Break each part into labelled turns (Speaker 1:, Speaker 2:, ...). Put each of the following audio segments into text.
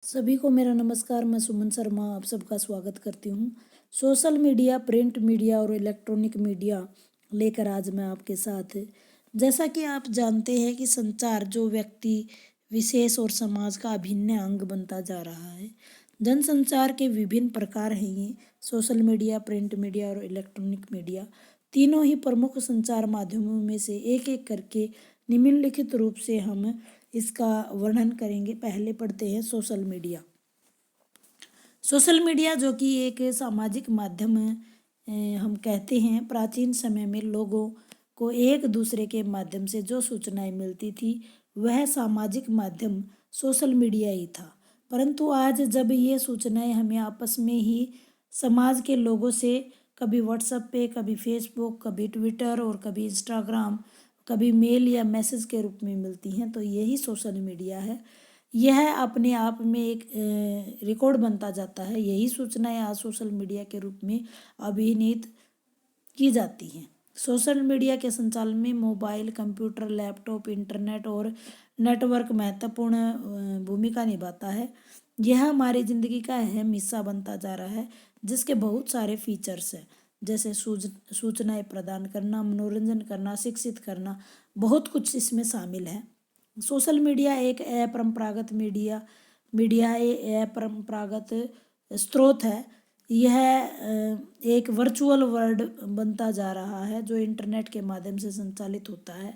Speaker 1: सभी को मेरा नमस्कार। मैं सुमन शर्मा आप सबका स्वागत करती हूँ। सोशल मीडिया, प्रिंट मीडिया और इलेक्ट्रॉनिक मीडिया लेकर आज मैं आपके साथ। जैसा कि आप जानते हैं कि संचार जो व्यक्ति विशेष और समाज का अभिन्न अंग बनता जा रहा है। जनसंचार के विभिन्न प्रकार हैं ये। सोशल मीडिया, प्रिंट मीडिया और इलेक्ट्रॉनिक मीडिया तीनों ही प्रमुख संचार माध्यमों में से एक एक करके निम्नलिखित रूप से हम इसका वर्णन करेंगे। पहले पढ़ते हैं सोशल मीडिया। सोशल मीडिया जो कि एक सामाजिक माध्यम हम कहते हैं। प्राचीन समय में लोगों को एक दूसरे के माध्यम से जो सूचनाएं मिलती थी वह सामाजिक माध्यम सोशल मीडिया ही था। परंतु आज जब ये सूचनाएं हमें आपस में ही समाज के लोगों से कभी व्हाट्सएप पे, कभी फेसबुक, कभी ट्विटर और कभी इंस्टाग्राम, कभी मेल या मैसेज के रूप में मिलती हैं, तो यही सोशल मीडिया है। यह अपने आप में एक रिकॉर्ड बनता जाता है। यही सूचनाएं आज सोशल मीडिया के रूप में अभिनीत की जाती हैं। सोशल मीडिया के संचालन में मोबाइल, कंप्यूटर, लैपटॉप, इंटरनेट और नेटवर्क महत्वपूर्ण भूमिका निभाता है। यह हमारी ज़िंदगी का अहम हिस्सा बनता जा रहा है, जिसके बहुत सारे फीचर्स हैं, जैसे सूचनाएं प्रदान करना, मनोरंजन करना, शिक्षित करना, बहुत कुछ इसमें शामिल है। सोशल मीडिया एक अपरंपरागत मीडिया है, अपरंपरागत स्रोत है। यह एक वर्चुअल वर्ल्ड बनता जा रहा है जो इंटरनेट के माध्यम से संचालित होता है।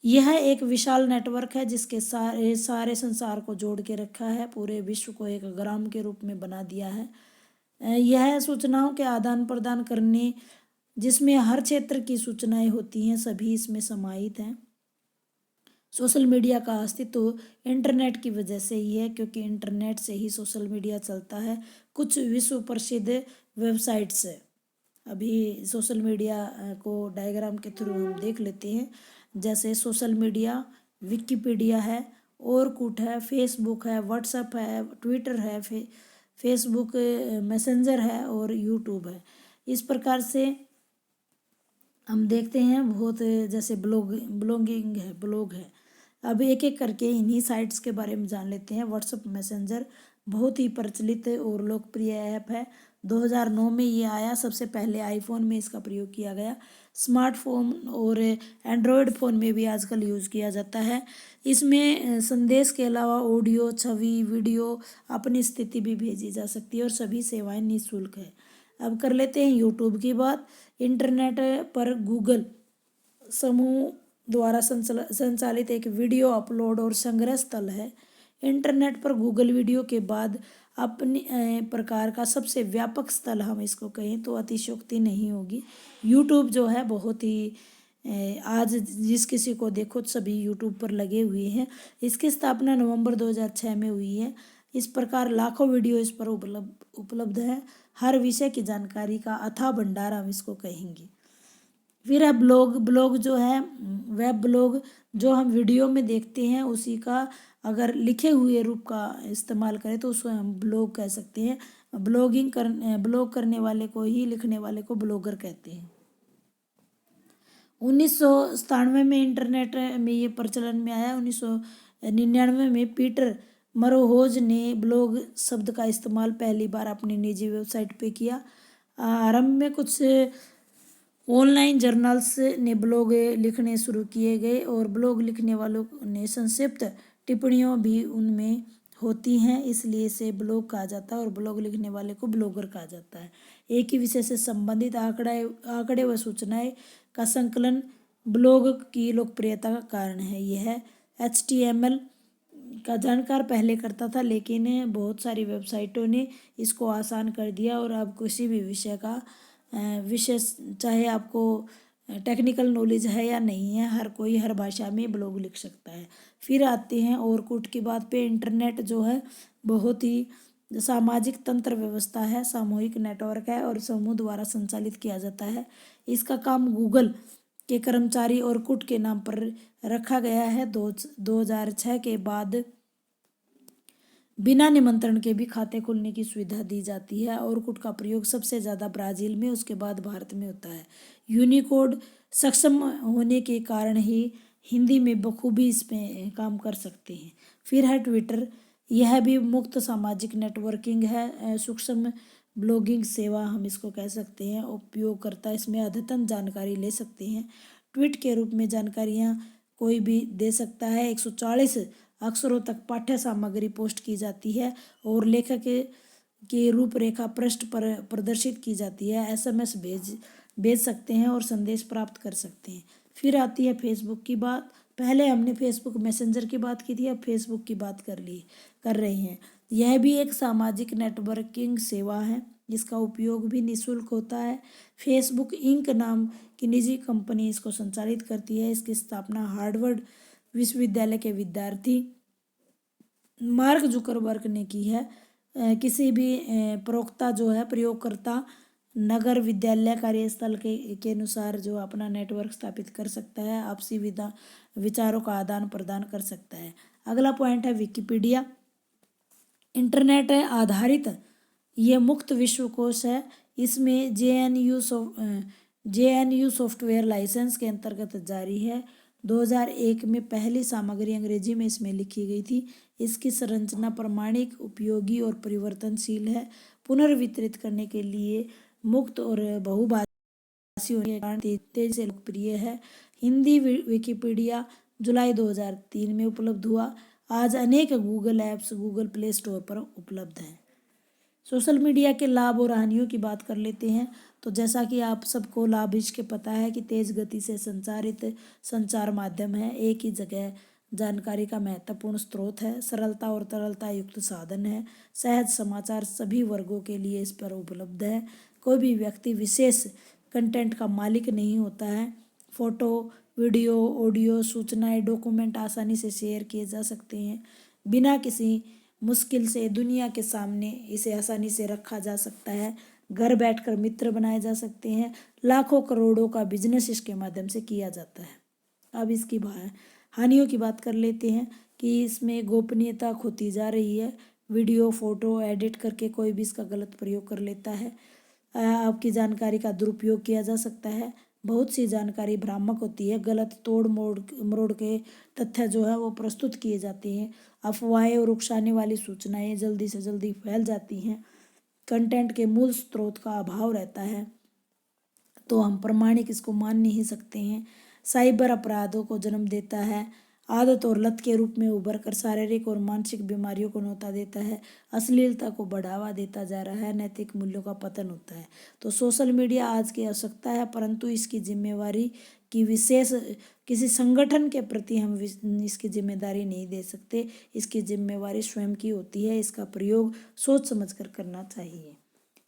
Speaker 1: यह एक विशाल नेटवर्क है जिसके सारे संसार को जोड़ के रखा है, पूरे विश्व को एक ग्राम के रूप में बना दिया है। यह सूचनाओं के आदान प्रदान करने, जिसमें हर क्षेत्र की सूचनाएं होती हैं, सभी इसमें समाहित हैं। सोशल मीडिया का अस्तित्व इंटरनेट की वजह से ही है, क्योंकि इंटरनेट से ही सोशल मीडिया चलता है। कुछ विश्व प्रसिद्ध वेबसाइट्स है। अभी सोशल मीडिया को डायग्राम के थ्रू हम देख लेते हैं। जैसे सोशल मीडिया विकिपीडिया है, ऑरकुट है, फेसबुक है, व्हाट्सएप है, ट्विटर है, फेसबुक मैसेंजर है और यूट्यूब है। इस प्रकार से हम देखते हैं बहुत, जैसे ब्लॉगिंग है, ब्लॉग है। अब एक एक करके इन्हीं साइट्स के बारे में जान लेते हैं। व्हाट्सएप मैसेंजर बहुत ही प्रचलित और लोकप्रिय ऐप है। 2009 में ये आया। सबसे पहले आईफोन में इसका प्रयोग किया गया। स्मार्टफोन और एंड्रॉयड फ़ोन में भी आजकल यूज़ किया जाता है। इसमें संदेश के अलावा ऑडियो, छवि, वीडियो, अपनी स्थिति भी भेजी जा सकती है और सभी सेवाएं निःशुल्क है। अब कर लेते हैं यूट्यूब की बात। इंटरनेट पर गूगल समूह द्वारा संचालित एक वीडियो अपलोड और संग्रह स्थल है। इंटरनेट पर गूगल वीडियो के बाद अपने प्रकार का सबसे व्यापक स्थल हम इसको कहें तो अतिशयोक्ति नहीं होगी। यूट्यूब जो है बहुत ही आज जिस किसी को देखो सभी यूट्यूब पर लगे हुए हैं। इसकी स्थापना नवंबर 2006 में हुई है। इस प्रकार लाखों वीडियो इस पर उपलब्ध है। हर विषय की जानकारी का अथाह भंडार हम इसको कहेंगे। फिर है ब्लॉग जो है, वेब ब्लॉग जो हम वीडियो में देखते हैं उसी का अगर लिखे हुए रूप का इस्तेमाल करें तो उसको हम ब्लॉग कह सकते हैं। ब्लॉग करने वाले को ही, लिखने वाले को ब्लॉगर कहते हैं। 1997 में इंटरनेट में ये प्रचलन में आया। 1999 में पीटर मरोहोज ने ब्लॉग शब्द का इस्तेमाल पहली बार अपनी निजी वेबसाइट पे किया। आरंभ में कुछ ऑनलाइन जर्नल्स ने ब्लॉग लिखने शुरू किए गए और ब्लॉग लिखने वालों ने संक्षिप्त टिप्पणियों भी उनमें होती हैं, इसलिए इसे ब्लॉग कहा जाता है और ब्लॉग लिखने वाले को ब्लॉगर कहा जाता है। एक ही विषय से संबंधित आंकड़े व सूचनाएं का संकलन ब्लॉग की लोकप्रियता का कारण है। यह HTML का जानकार पहले करता था, लेकिन बहुत सारी वेबसाइटों ने इसको आसान कर दिया और अब किसी भी विषय चाहे आपको टेक्निकल नॉलेज है या नहीं है, हर कोई हर भाषा में ब्लॉग लिख सकता है। फिर आते हैं ऑरकुट की बात पे। इंटरनेट जो है बहुत ही सामाजिक तंत्र व्यवस्था है, सामूहिक नेटवर्क है और समूह द्वारा संचालित किया जाता है। इसका काम गूगल के कर्मचारी ऑरकुट के नाम पर रखा गया है। 2006 के बाद बिना निमंत्रण के भी खाते खोलने की सुविधा दी जाती है। ऑरकुट का प्रयोग सबसे ज़्यादा ब्राज़ील में, उसके बाद भारत में होता है। यूनिकोड सक्षम होने के कारण ही हिंदी में बखूबी इसमें काम कर सकते हैं। फिर है ट्विटर। यह भी मुक्त सामाजिक नेटवर्किंग है, सूक्ष्म ब्लॉगिंग सेवा हम इसको कह सकते हैं। उपयोगकर्ता इसमें अद्यतन जानकारी ले सकते हैं। ट्वीट के रूप में जानकारियाँ कोई भी दे सकता है। 140 अक्षरों तक पाठ्य सामग्री पोस्ट की जाती है और लेखक की रूपरेखा पृष्ठ पर प्रदर्शित की जाती है। एसएमएस भेज सकते हैं और संदेश प्राप्त कर सकते हैं। फिर आती है फेसबुक की बात। पहले हमने फेसबुक मैसेंजर की बात की थी, अब फेसबुक की बात कर रहे हैं। यह भी एक सामाजिक नेटवर्किंग सेवा है। इसका उपयोग भी निःशुल्क होता है। फेसबुक इंक नाम की निजी कंपनी इसको संचालित करती है। इसकी स्थापना हार्वर्ड विश्वविद्यालय के विद्यार्थी मार्क जुकरबर्ग ने की है। किसी भी प्रवक्ता जो है प्रयोगकर्ता नगर विद्यालय कार्यस्थल के अनुसार जो अपना नेटवर्क स्थापित कर सकता है, आपसी विचारों का आदान प्रदान कर सकता है। अगला पॉइंट है विकिपीडिया। इंटरनेट आधारित ये मुक्त विश्वकोश है। इसमें जेएनयू सॉफ्टवेयर लाइसेंस के अंतर्गत जारी है। 2001 में पहली सामग्री अंग्रेजी में इसमें लिखी गई थी। इसकी संरचना प्रामाणिक, उपयोगी और परिवर्तनशील है। पुनर्वितरित करने के लिए मुक्त और बहुभाषी होने के कारण तेजी से लोकप्रिय है। हिंदी विकिपीडिया जुलाई 2003 में उपलब्ध हुआ। आज अनेक Google apps Google play store पर उपलब्ध हैं। सोशल मीडिया के लाभ और हानियों की बात कर लेते हैं। तो जैसा कि आप सबको लाभ इसके पता है कि तेज गति से संचारित संचार माध्यम है, एक ही जगह जानकारी का महत्वपूर्ण स्रोत है, सरलता और तरलता युक्त साधन है, सहज समाचार सभी वर्गों के लिए इस पर उपलब्ध है, कोई भी व्यक्ति विशेष कंटेंट का मालिक नहीं होता है, फोटो, वीडियो, ऑडियो, सूचनाएं, डॉक्यूमेंट आसानी से शेयर किए जा सकते हैं, बिना किसी मुश्किल से दुनिया के सामने इसे आसानी से रखा जा सकता है, घर बैठकर मित्र बनाए जा सकते हैं, लाखों करोड़ों का बिजनेस इसके माध्यम से किया जाता है। अब इसकी हानियों की बात कर लेते हैं कि इसमें गोपनीयता खोती जा रही है। वीडियो फोटो एडिट करके कोई भी इसका गलत प्रयोग कर लेता है। आपकी जानकारी का दुरुपयोग किया जा सकता है। बहुत सी जानकारी भ्रामक होती है, गलत तोड़ मरोड़ के तथ्य जो है वो प्रस्तुत किए जाते हैं। अफवाहें और उकसाने वाली सूचनाएं जल्दी से जल्दी फैल जाती हैं। कंटेंट के मूल स्रोत का अभाव रहता है, तो हम प्रमाणिक इसको मान नहीं सकते हैं। साइबर अपराधों को जन्म देता है। आदत और लत के रूप में उभर कर शारीरिक और मानसिक बीमारियों को न्योता देता है। अश्लीलता को बढ़ावा देता जा रहा है। नैतिक मूल्यों का पतन होता है। तो सोशल मीडिया आज की आवश्यकता है, परंतु इसकी जिम्मेवारी की विशेष किसी संगठन के प्रति हम इसकी जिम्मेदारी नहीं दे सकते। इसकी जिम्मेवारी स्वयं की होती है। इसका प्रयोग सोच समझ कर करना चाहिए।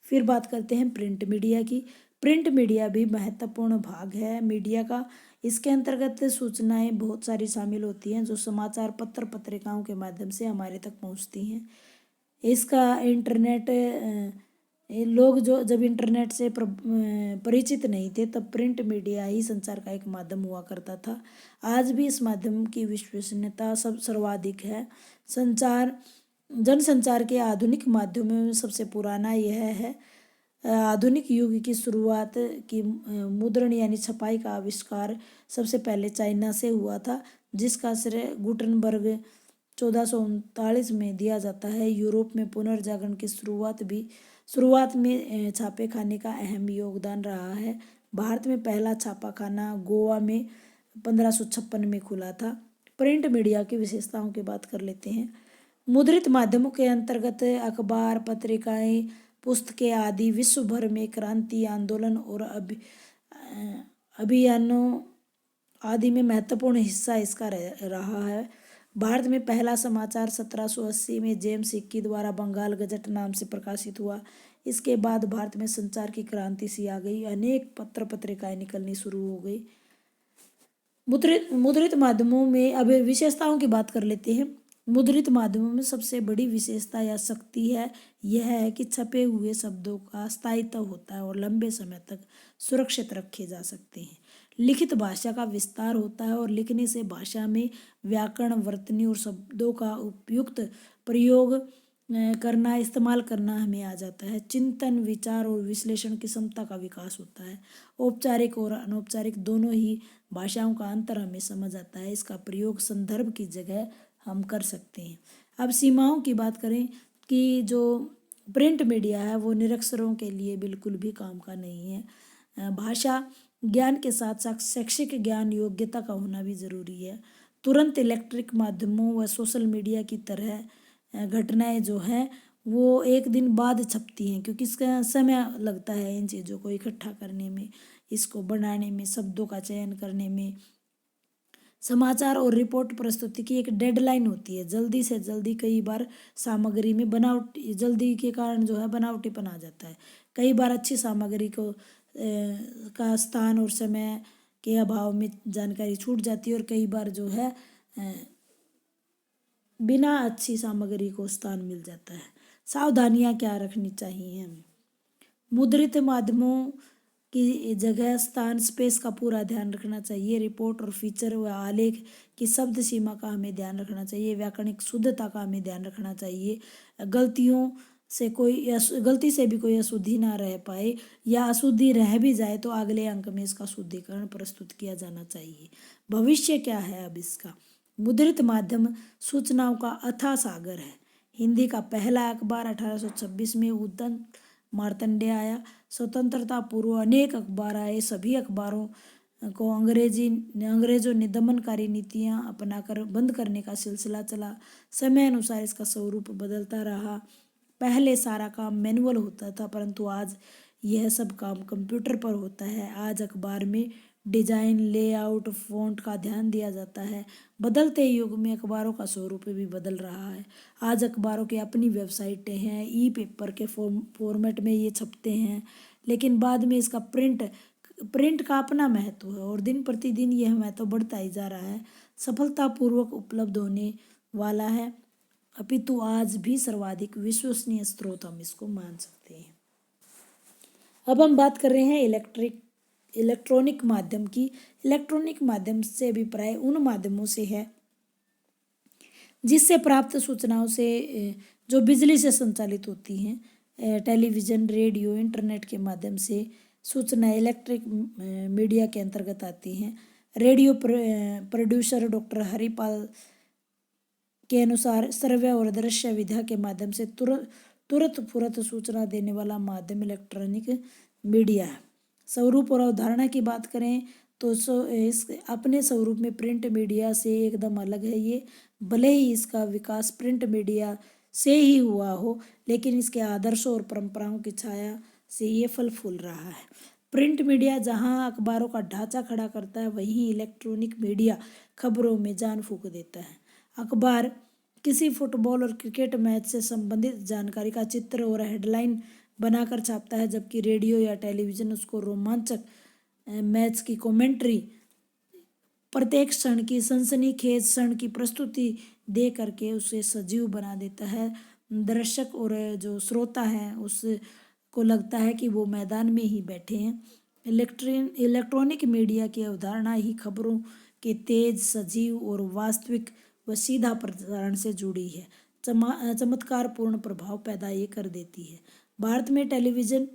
Speaker 1: फिर बात करते हैं प्रिंट मीडिया की। प्रिंट मीडिया भी महत्वपूर्ण भाग है मीडिया का। इसके अंतर्गत सूचनाएं बहुत सारी शामिल होती हैं जो समाचार पत्र पत्रिकाओं के माध्यम से हमारे तक पहुंचती हैं। इसका इंटरनेट लोग जो जब इंटरनेट से परिचित नहीं थे तब प्रिंट मीडिया ही संचार का एक माध्यम हुआ करता था। आज भी इस माध्यम की विश्वसनीयता सर्वाधिक है। जनसंचार के आधुनिक माध्यमों में सबसे पुराना यह है। आधुनिक युग की शुरुआत की मुद्रण यानी छपाई का आविष्कार सबसे पहले चाइना से हुआ था, जिसका श्रेय गुटनबर्ग 1439 में दिया जाता है। यूरोप में पुनर्जागरण की शुरुआत में छापे खाने का अहम योगदान रहा है। भारत में पहला छापाखाना गोवा में 1556 में खुला था। प्रिंट मीडिया की विशेषताओं की बात कर लेते हैं। मुद्रित माध्यमों के अंतर्गत अखबार, पत्रिकाएं, पुस्तकें आदि विश्व भर में क्रांति, आंदोलन और अभियानों आदि में महत्वपूर्ण हिस्सा इसका रहा है। भारत में पहला समाचार 1780 में जेम्स हिक्की द्वारा बंगाल गजट नाम से प्रकाशित हुआ। इसके बाद भारत में संचार की क्रांति सी आ गई। अनेक पत्र पत्रिकाएं निकलनी शुरू हो गई। मुद्रित माध्यमों में अब विशेषताओं की बात कर लेते हैं। मुद्रित माध्यमों में सबसे बड़ी विशेषता या शक्ति है यह है कि छपे हुए शब्दों का स्थायित्व होता है और लंबे समय तक सुरक्षित रखे जा सकते हैं। लिखित भाषा का विस्तार होता है और लिखने से भाषा में व्याकरण, वर्तनी और शब्दों का उपयुक्त प्रयोग इस्तेमाल करना हमें आ जाता है। चिंतन, विचार और विश्लेषण की क्षमता का विकास होता है। औपचारिक और अनौपचारिक दोनों ही भाषाओं का अंतर हमें समझ आता है। इसका प्रयोग संदर्भ की जगह हम कर सकते हैं। अब सीमाओं की बात करें कि जो प्रिंट मीडिया है वो निरक्षरों के लिए बिल्कुल भी काम का नहीं है। भाषा ज्ञान के साथ साथ शैक्षिक ज्ञान योग्यता का होना भी ज़रूरी है। तुरंत इलेक्ट्रिक माध्यमों व सोशल मीडिया की तरह घटनाएं जो हैं वो एक दिन बाद छपती हैं, क्योंकि इसका समय लगता है इन चीज़ों को इकट्ठा करने में, इसको बनाने में, शब्दों का चयन करने में। समाचार और रिपोर्ट प्रस्तुति की एक डेडलाइन होती है, जल्दी से जल्दी कई बार सामग्री में बनावट, जल्दी के कारण जो है बनावटीपन आ जाता है। कई बार अच्छी सामग्री को का स्थान और समय के अभाव में जानकारी छूट जाती है, और कई बार जो है बिना अच्छी सामग्री को स्थान मिल जाता है। सावधानियां क्या रखनी चाहिए हमें? मुद्रित माध्यमों की जगह स्थान स्पेस का पूरा ध्यान रखना चाहिए। रिपोर्ट और फीचर व आलेख की शब्द सीमा का हमें ध्यान रखना चाहिए। व्याकरणिक शुद्धता का हमें ध्यान रखना चाहिए। गलती से भी कोई अशुद्धि ना रह पाए, या अशुद्धि रह भी जाए तो अगले अंक में इसका शुद्धिकरण प्रस्तुत किया जाना चाहिए। भविष्य क्या है अब इसका? मुद्रित माध्यम सूचनाओं का अथाह सागर है। हिंदी का पहला अखबार 1826 में उदंत मार्तंडेय आया। स्वतंत्रता पूर्व अनेक अखबार आए। सभी अखबारों को अंग्रेजों ने दमनकारी नीतियां अपनाकर बंद करने का सिलसिला चला। समय अनुसार इसका स्वरूप बदलता रहा। पहले सारा काम मैनुअल होता था, परंतु आज यह सब काम कंप्यूटर पर होता है। आज अखबार में डिजाइन, लेआउट, फ़ॉन्ट का ध्यान दिया जाता है। बदलते युग में अखबारों का स्वरूप भी बदल रहा है। आज अखबारों की अपनी वेबसाइटें हैं, ई पेपर के फॉर्मेट में ये छपते हैं, लेकिन बाद में इसका प्रिंट का अपना महत्व है, और दिन प्रतिदिन यह महत्व बढ़ता ही जा रहा है। सफलतापूर्वक उपलब्ध होने वाला है, अपितु आज भी सर्वाधिक विश्वसनीय स्रोत हम इसको मान सकते हैं। अब हम बात कर रहे हैं इलेक्ट्रॉनिक माध्यम की। इलेक्ट्रॉनिक माध्यम से अभिप्राय उन माध्यमों से है जिससे प्राप्त सूचनाओं से जो बिजली से संचालित होती हैं। टेलीविज़न, रेडियो, इंटरनेट के माध्यम से सूचना इलेक्ट्रिक मीडिया के अंतर्गत आती हैं। रेडियो प्रोड्यूसर डॉक्टर हरिपाल के अनुसार श्रव्य और दृश्य विधा के माध्यम से तुरंत सूचना देने वाला माध्यम इलेक्ट्रॉनिक मीडिया है। स्वरूप और अवधारणा की बात करें तो इस अपने स्वरूप में प्रिंट मीडिया से एकदम अलग है ये। भले ही इसका विकास प्रिंट मीडिया से ही हुआ हो, लेकिन इसके आदर्शों और परंपराओं की छाया से ये फल फूल रहा है। प्रिंट मीडिया जहां अखबारों का ढांचा खड़ा करता है, वहीं इलेक्ट्रॉनिक मीडिया खबरों में जान फूंक देता है। अखबार किसी फुटबॉल और क्रिकेट मैच से संबंधित जानकारी का चित्र और हेडलाइन बनाकर छापता है, जबकि रेडियो या टेलीविज़न उसको रोमांचक मैच की कमेंट्री, प्रत्येक क्षण की सनसनीखेज क्षण की प्रस्तुति दे करके उसे सजीव बना देता है। दर्शक और जो श्रोता है उसको लगता है कि वो मैदान में ही बैठे हैं। इलेक्ट्रॉनिक मीडिया की अवधारणा ही खबरों के तेज, सजीव और वास्तविक व सीधा प्रसारण से जुड़ी है। चमत्कारपूर्ण प्रभाव पैदा ये कर देती है। भारत में टेलीविज़न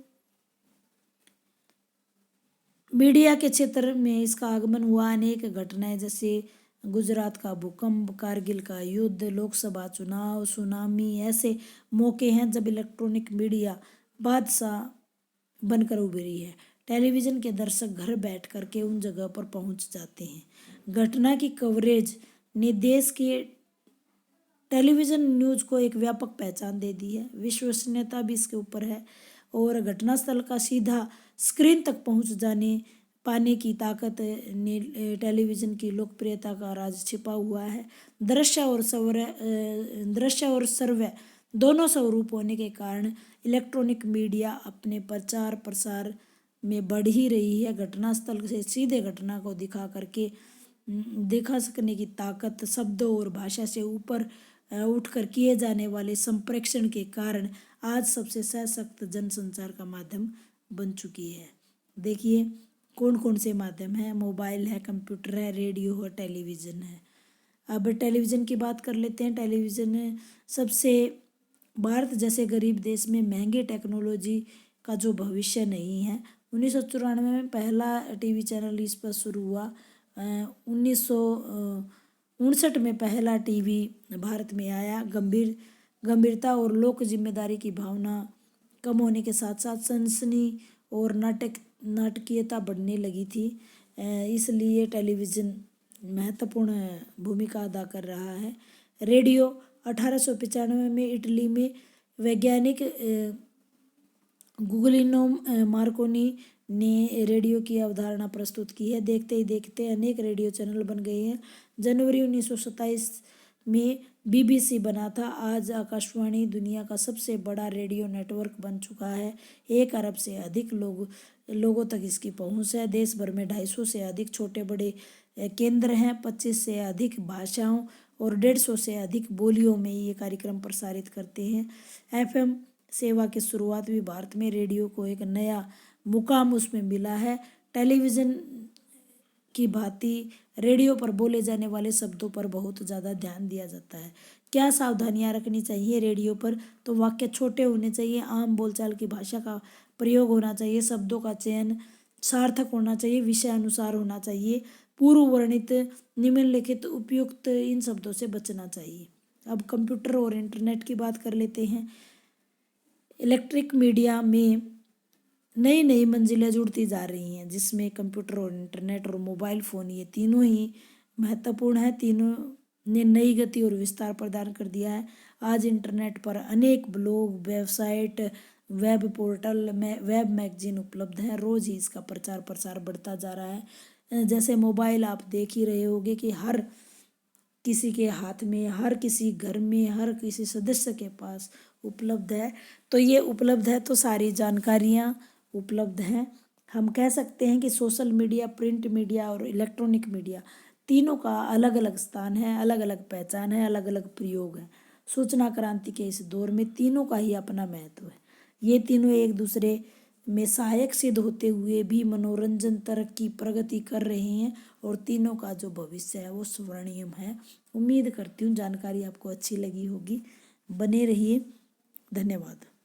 Speaker 1: मीडिया के क्षेत्र में इसका आगमन हुआ। अनेक घटनाएं जैसे गुजरात का भूकंप, कारगिल का युद्ध, लोकसभा चुनाव, सुनामी ऐसे मौके हैं जब इलेक्ट्रॉनिक मीडिया बादशाह बनकर उभरी है। टेलीविज़न के दर्शक घर बैठ करके उन जगह पर पहुंच जाते हैं। घटना की कवरेज ने देश के टेलीविज़न न्यूज़ को एक व्यापक पहचान दे दी है। विश्वसनीयता भी इसके ऊपर है, और घटनास्थल का सीधा स्क्रीन तक पहुंच पाने की ताकत ने टेलीविज़न की लोकप्रियता का राज छिपा हुआ है। दृश्य और श्रव्य दोनों स्वरूप होने के कारण इलेक्ट्रॉनिक मीडिया अपने प्रचार प्रसार में बढ़ ही रही है। घटनास्थल से सीधे घटना को दिखा सकने की ताकत शब्दों और भाषा से ऊपर उठकर किए जाने वाले संप्रेषण के कारण आज सबसे सशक्त जनसंचार का माध्यम बन चुकी है। देखिए कौन कौन से माध्यम हैं। मोबाइल है, कंप्यूटर है, रेडियो है, टेलीविज़न है। अब टेलीविज़न की बात कर लेते हैं। टेलीविज़न सबसे भारत जैसे गरीब देश में महंगी टेक्नोलॉजी का जो भविष्य नहीं है। 1994 में पहला टीवी चैनल इस पर शुरू हुआ। 1900 1959 में पहला टीवी भारत में आया। गंभीरता और लोक जिम्मेदारी की भावना कम होने के साथ साथ सनसनी और नाटकीयता बढ़ने लगी थी। इसलिए टेलीविज़न महत्वपूर्ण भूमिका अदा कर रहा है। रेडियो 1895 में इटली में वैज्ञानिक गुगलिनो मार्कोनी ने रेडियो की अवधारणा प्रस्तुत की है। देखते ही देखते अनेक रेडियो चैनल बन गए हैं। जनवरी 1927 में BBC बना था। आज आकाशवाणी दुनिया का सबसे बड़ा रेडियो नेटवर्क बन चुका है। 1 अरब से अधिक लोगों तक इसकी पहुंच है। देश भर में 250 से अधिक छोटे बड़े केंद्र हैं। 25 से अधिक भाषाओं और 150 से अधिक बोलियों में ये कार्यक्रम प्रसारित करते हैं। FM सेवा की शुरुआत भी भारत में रेडियो को एक नया मुकाम उसमें मिला है। टेलीविज़न की भांति रेडियो पर बोले जाने वाले शब्दों पर बहुत ज़्यादा ध्यान दिया जाता है। क्या सावधानियां रखनी चाहिए रेडियो पर? तो वाक्य छोटे होने चाहिए, आम बोलचाल की भाषा का प्रयोग होना चाहिए, शब्दों का चयन सार्थक होना चाहिए, विषय अनुसार होना चाहिए, पूर्व वर्णित निम्नलिखित उपयुक्त इन शब्दों से बचना चाहिए। अब कंप्यूटर और इंटरनेट की बात कर लेते हैं। इलेक्ट्रिक मीडिया में नई नई मंजिलें जुड़ती जा रही हैं, जिसमें कंप्यूटर और इंटरनेट और मोबाइल फ़ोन ये तीनों ही महत्वपूर्ण है। तीनों ने नई गति और विस्तार प्रदान कर दिया है। आज इंटरनेट पर अनेक ब्लॉग, वेबसाइट, वेब पोर्टल में वेब मैगजीन उपलब्ध हैं। रोज़ ही इसका प्रचार प्रसार बढ़ता जा रहा है। जैसे मोबाइल आप देख ही रहे होंगे कि हर किसी के हाथ में, हर किसी घर में, हर किसी सदस्य के पास उपलब्ध है। तो ये उपलब्ध है तो सारी जानकारियाँ उपलब्ध हैं। हम कह सकते हैं कि सोशल मीडिया, प्रिंट मीडिया और इलेक्ट्रॉनिक मीडिया तीनों का अलग अलग स्थान है, अलग अलग पहचान है, अलग अलग प्रयोग है। सूचना क्रांति के इस दौर में तीनों का ही अपना महत्व है। ये तीनों एक दूसरे में सहायक सिद्ध होते हुए भी मनोरंजन, तरक्की, प्रगति कर रहे हैं और तीनों का जो भविष्य है वो स्वर्णिम है। उम्मीद करती हूँ जानकारी आपको अच्छी लगी होगी। बने रहिए। धन्यवाद।